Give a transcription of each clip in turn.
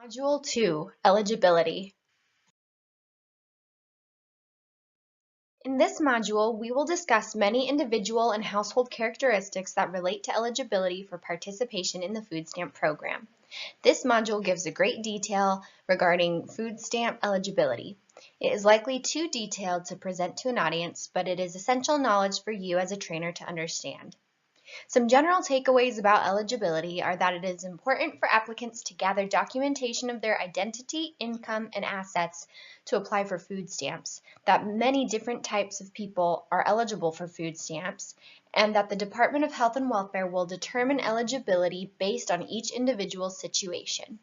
Module 2, Eligibility. In this module, we will discuss many individual and household characteristics that relate to eligibility for participation in the food stamp program. This module gives a great detail regarding food stamp eligibility. It is likely too detailed to present to an audience, but it is essential knowledge for you as a trainer to understand. Some general takeaways about eligibility are that it is important for applicants to gather documentation of their identity, income, and assets to apply for food stamps, that many different types of people are eligible for food stamps, and that the Department of Health and Welfare will determine eligibility based on each individual's situation.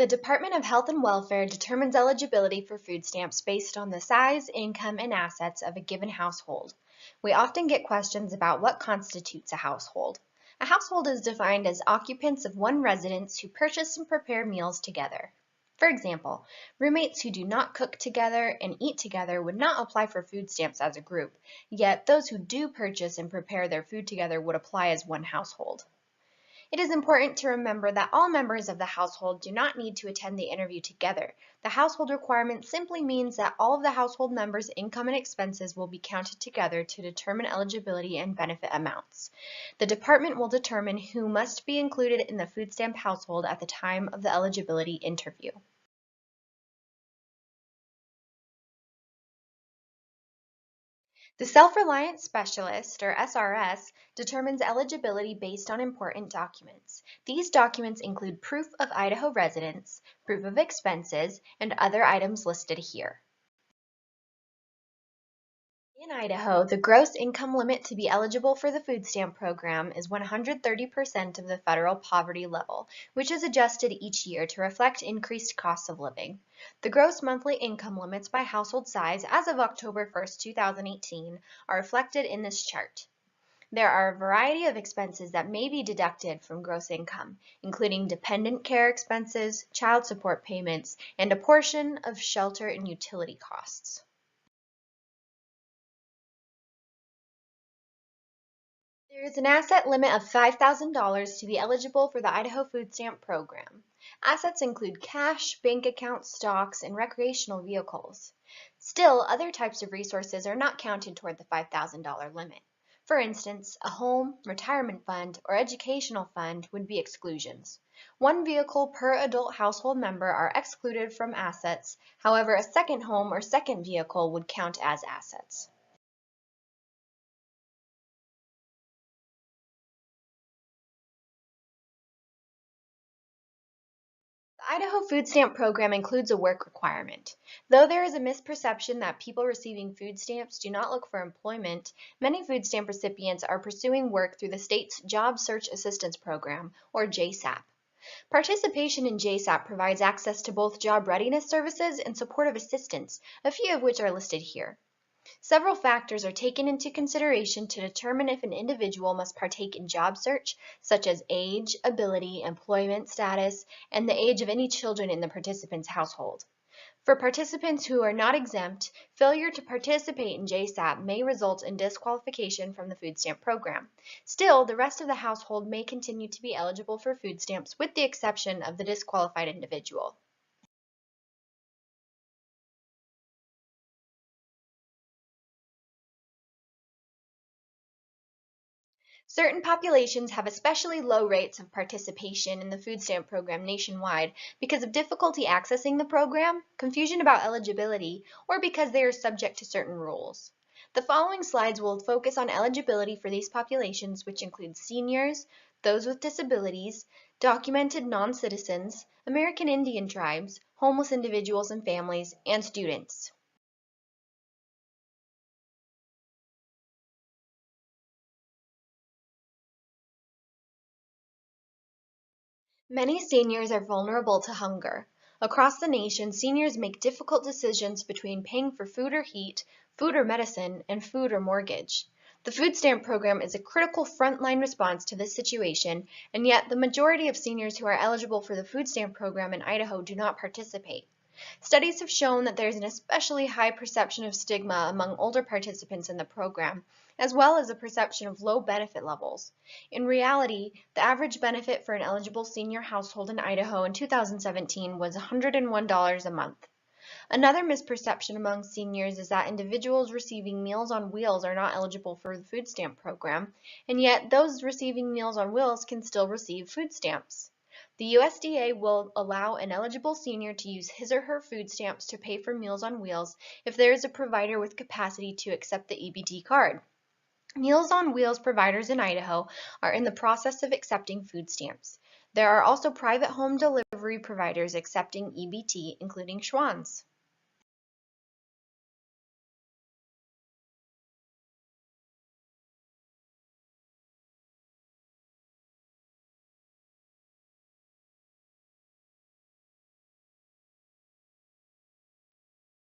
The Department of Health and Welfare determines eligibility for food stamps based on the size, income, and assets of a given household. We often get questions about what constitutes a household. A household is defined as occupants of one residence who purchase and prepare meals together. For example, roommates who do not cook together and eat together would not apply for food stamps as a group, yet those who do purchase and prepare their food together would apply as one household. It is important to remember that all members of the household do not need to attend the interview together. The household requirement simply means that all of the household members' income and expenses will be counted together to determine eligibility and benefit amounts. The department will determine who must be included in the food stamp household at the time of the eligibility interview. The Self-Reliance Specialist, or SRS, determines eligibility based on important documents. These documents include proof of Idaho residence, proof of expenses, and other items listed here. In Idaho, the gross income limit to be eligible for the food stamp program is 130% of the federal poverty level, which is adjusted each year to reflect increased costs of living. The gross monthly income limits by household size as of October 1st, 2018 are reflected in this chart. There are a variety of expenses that may be deducted from gross income, including dependent care expenses, child support payments, and a portion of shelter and utility costs. There is an asset limit of $5,000 to be eligible for the Idaho Food Stamp Program. Assets include cash, bank accounts, stocks, and recreational vehicles. Still, other types of resources are not counted toward the $5,000 limit. For instance, a home, retirement fund, or educational fund would be exclusions. One vehicle per adult household member are excluded from assets. However, a second home or second vehicle would count as assets. The Idaho Food Stamp Program includes a work requirement. Though there is a misperception that people receiving food stamps do not look for employment, many food stamp recipients are pursuing work through the state's Job Search Assistance Program, or JSAP. Participation in JSAP provides access to both job readiness services and supportive assistance, a few of which are listed here. Several factors are taken into consideration to determine if an individual must partake in job search, such as age, ability, employment status, and the age of any children in the participant's household. For participants who are not exempt, failure to participate in JSAP may result in disqualification from the food stamp program. Still, the rest of the household may continue to be eligible for food stamps with the exception of the disqualified individual. Certain populations have especially low rates of participation in the food stamp program nationwide because of difficulty accessing the program, confusion about eligibility, or because they are subject to certain rules. The following slides will focus on eligibility for these populations, which include seniors, those with disabilities, documented non-citizens, American Indian tribes, homeless individuals and families, and students. Many seniors are vulnerable to hunger. Across the nation, seniors make difficult decisions between paying for food or heat, food or medicine, and food or mortgage. The food stamp program is a critical frontline response to this situation, and yet the majority of seniors who are eligible for the food stamp program in Idaho do not participate. Studies have shown that there is an especially high perception of stigma among older participants in the program, as well as a perception of low benefit levels. In reality, the average benefit for an eligible senior household in Idaho in 2017 was $101 a month. Another misperception among seniors is that individuals receiving Meals on Wheels are not eligible for the food stamp program, and yet those receiving Meals on Wheels can still receive food stamps. The USDA will allow an eligible senior to use his or her food stamps to pay for Meals on Wheels if there is a provider with capacity to accept the EBT card. Meals on Wheels providers in Idaho are in the process of accepting food stamps. There are also private home delivery providers accepting EBT, including Schwann's.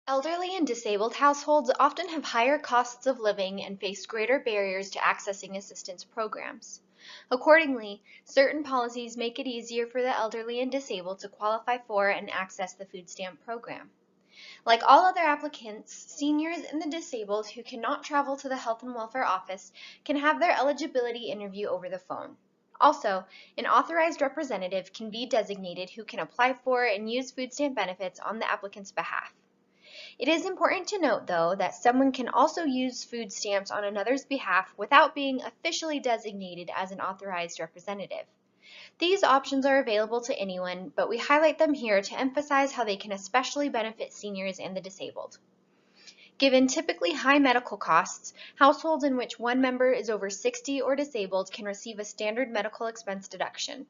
Elderly and disabled households often have higher costs of living and face greater barriers to accessing assistance programs. Accordingly, certain policies make it easier for the elderly and disabled to qualify for and access the food stamp program. Like all other applicants, seniors and the disabled who cannot travel to the Health and Welfare Office can have their eligibility interview over the phone. Also, an authorized representative can be designated who can apply for and use food stamp benefits on the applicant's behalf. It is important to note, though, that someone can also use food stamps on another's behalf without being officially designated as an authorized representative. These options are available to anyone, but we highlight them here to emphasize how they can especially benefit seniors and the disabled. Given typically high medical costs, households in which one member is over 60 or disabled can receive a standard medical expense deduction.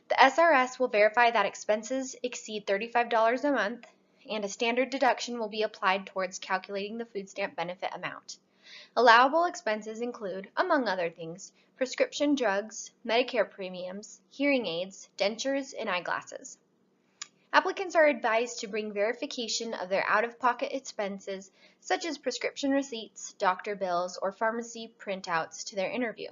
The SRS will verify that expenses exceed $35 a month, and a standard deduction will be applied towards calculating the food stamp benefit amount. Allowable expenses include, among other things, prescription drugs, Medicare premiums, hearing aids, dentures, and eyeglasses. Applicants are advised to bring verification of their out-of-pocket expenses, such as prescription receipts, doctor bills, or pharmacy printouts to their interview.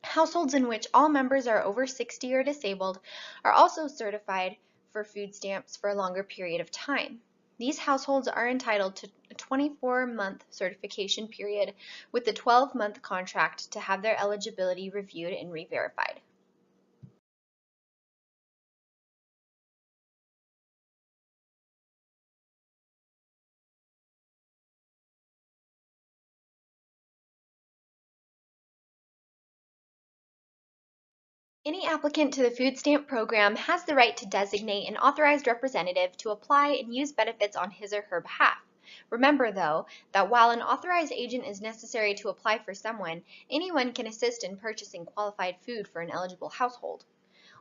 Households in which all members are over 60 or disabled are also certified for food stamps for a longer period of time. These households are entitled to a 24-month certification period with a 12-month contract to have their eligibility reviewed and re-verified. Any applicant to the food stamp program has the right to designate an authorized representative to apply and use benefits on his or her behalf. Remember, though, that while an authorized agent is necessary to apply for someone, anyone can assist in purchasing qualified food for an eligible household.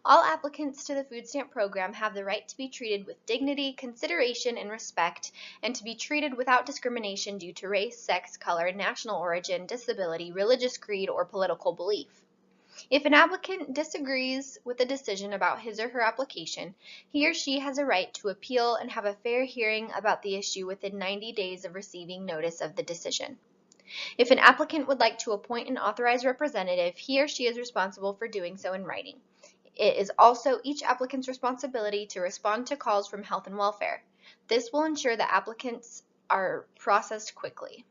All applicants to the food stamp program have the right to be treated with dignity, consideration, and respect, and to be treated without discrimination due to race, sex, color, national origin, disability, religious creed, or political belief. If an applicant disagrees with a decision about his or her application, he or she has a right to appeal and have a fair hearing about the issue within 90 days of receiving notice of the decision. If an applicant would like to appoint an authorized representative, he or she is responsible for doing so in writing. It is also each applicant's responsibility to respond to calls from Health and Welfare. This will ensure that applicants are processed quickly.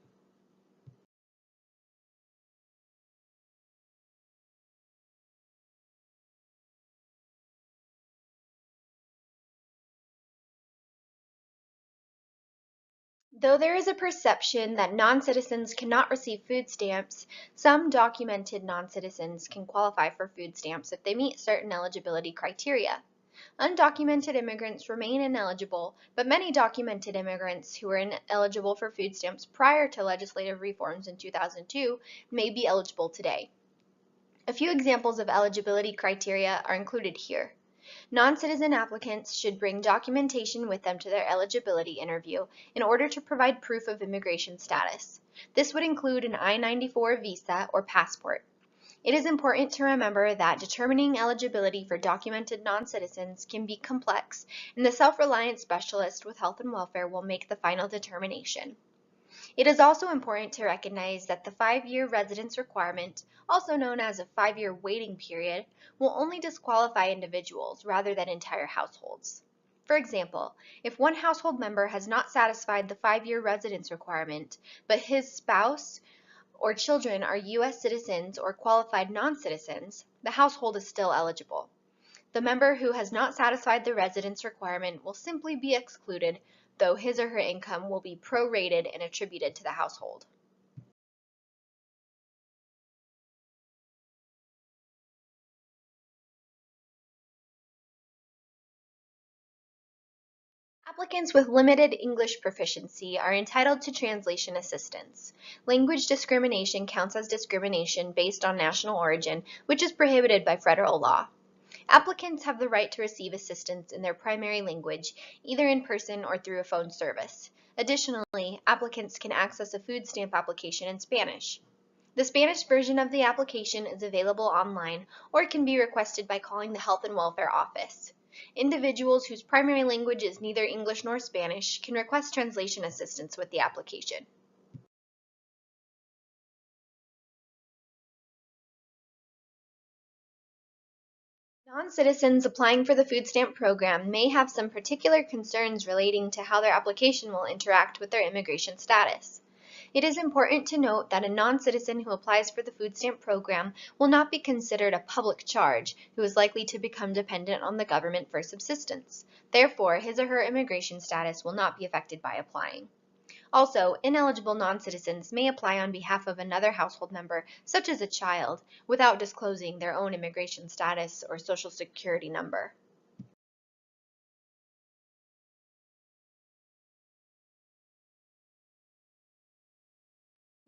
Though there is a perception that non-citizens cannot receive food stamps, some documented non-citizens can qualify for food stamps if they meet certain eligibility criteria. Undocumented immigrants remain ineligible, but many documented immigrants who were ineligible for food stamps prior to legislative reforms in 2002 may be eligible today. A few examples of eligibility criteria are included here. Non-citizen applicants should bring documentation with them to their eligibility interview in order to provide proof of immigration status. This would include an I-94 visa or passport. It is important to remember that determining eligibility for documented non-citizens can be complex, and the self-reliant specialist with Health and Welfare will make the final determination. It is also important to recognize that the 5-year residence requirement, also known as a 5-year waiting period, will only disqualify individuals rather than entire households. For example, if one household member has not satisfied the 5-year residence requirement, but his spouse or children are U.S. citizens or qualified non-citizens, the household is still eligible. The member who has not satisfied the residence requirement will simply be excluded, though his or her income will be prorated and attributed to the household. Applicants with limited English proficiency are entitled to translation assistance. Language discrimination counts as discrimination based on national origin, which is prohibited by federal law. Applicants have the right to receive assistance in their primary language, either in person or through a phone service. Additionally, applicants can access a food stamp application in Spanish. The Spanish version of the application is available online, or it can be requested by calling the Health and Welfare Office. Individuals whose primary language is neither English nor Spanish can request translation assistance with the application. Non-citizens applying for the food stamp program may have some particular concerns relating to how their application will interact with their immigration status. It is important to note that a non-citizen who applies for the food stamp program will not be considered a public charge who is likely to become dependent on the government for subsistence. Therefore, his or her immigration status will not be affected by applying. Also, ineligible non-citizens may apply on behalf of another household member, such as a child, without disclosing their own immigration status or social security number.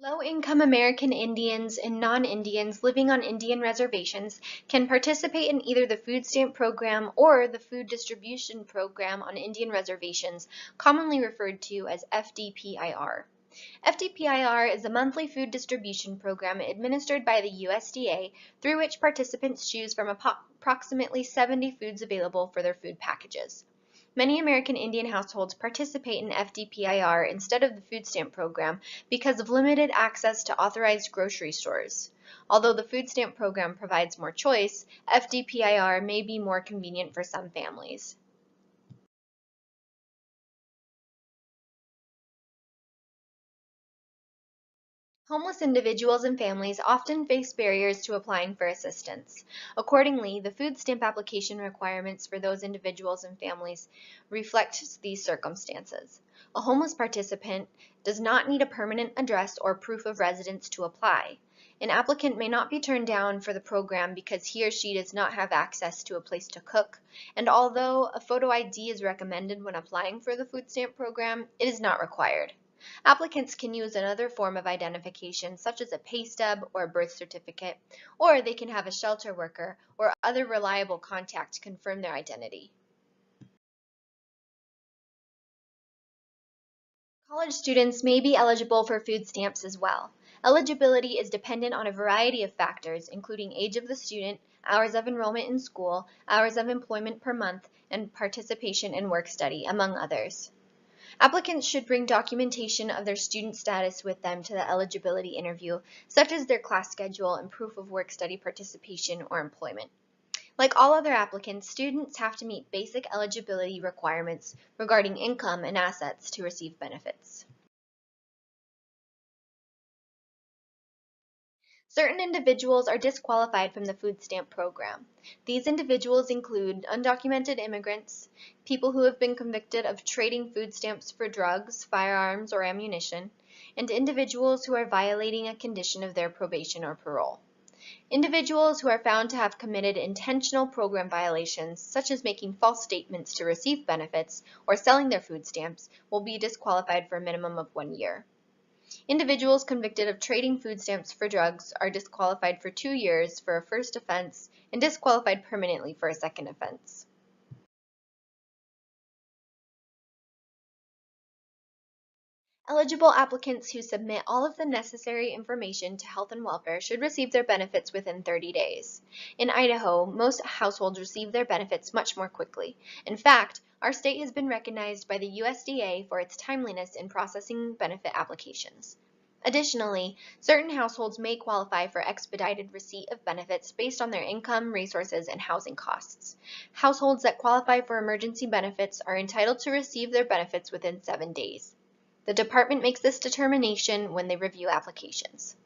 Low-income American Indians and non-Indians living on Indian reservations can participate in either the food stamp program or the food distribution program on Indian reservations, commonly referred to as FDPIR. FDPIR is a monthly food distribution program administered by the USDA through which participants choose from approximately 70 foods available for their food packages. Many American Indian households participate in FDPIR instead of the food stamp program because of limited access to authorized grocery stores. Although the food stamp program provides more choice, FDPIR may be more convenient for some families. Homeless individuals and families often face barriers to applying for assistance. Accordingly, the food stamp application requirements for those individuals and families reflect these circumstances. A homeless participant does not need a permanent address or proof of residence to apply. An applicant may not be turned down for the program because he or she does not have access to a place to cook, and although a photo ID is recommended when applying for the food stamp program, it is not required. Applicants can use another form of identification, such as a pay stub or a birth certificate, or they can have a shelter worker or other reliable contact confirm their identity. College students may be eligible for food stamps as well. Eligibility is dependent on a variety of factors, including age of the student, hours of enrollment in school, hours of employment per month, and participation in work study, among others. Applicants should bring documentation of their student status with them to the eligibility interview, such as their class schedule and proof of work-study participation or employment. Like all other applicants, students have to meet basic eligibility requirements regarding income and assets to receive benefits. Certain individuals are disqualified from the food stamp program. These individuals include undocumented immigrants, people who have been convicted of trading food stamps for drugs, firearms, or ammunition, and individuals who are violating a condition of their probation or parole. Individuals who are found to have committed intentional program violations, such as making false statements to receive benefits or selling their food stamps, will be disqualified for a minimum of 1 year. Individuals convicted of trading food stamps for drugs are disqualified for 2 years for a first offense and disqualified permanently for a second offense. Eligible applicants who submit all of the necessary information to Health and Welfare should receive their benefits within 30 days. In Idaho, most households receive their benefits much more quickly. In fact, our state has been recognized by the USDA for its timeliness in processing benefit applications. Additionally, certain households may qualify for expedited receipt of benefits based on their income, resources, and housing costs. Households that qualify for emergency benefits are entitled to receive their benefits within 7 days. The department makes this determination when they review applications.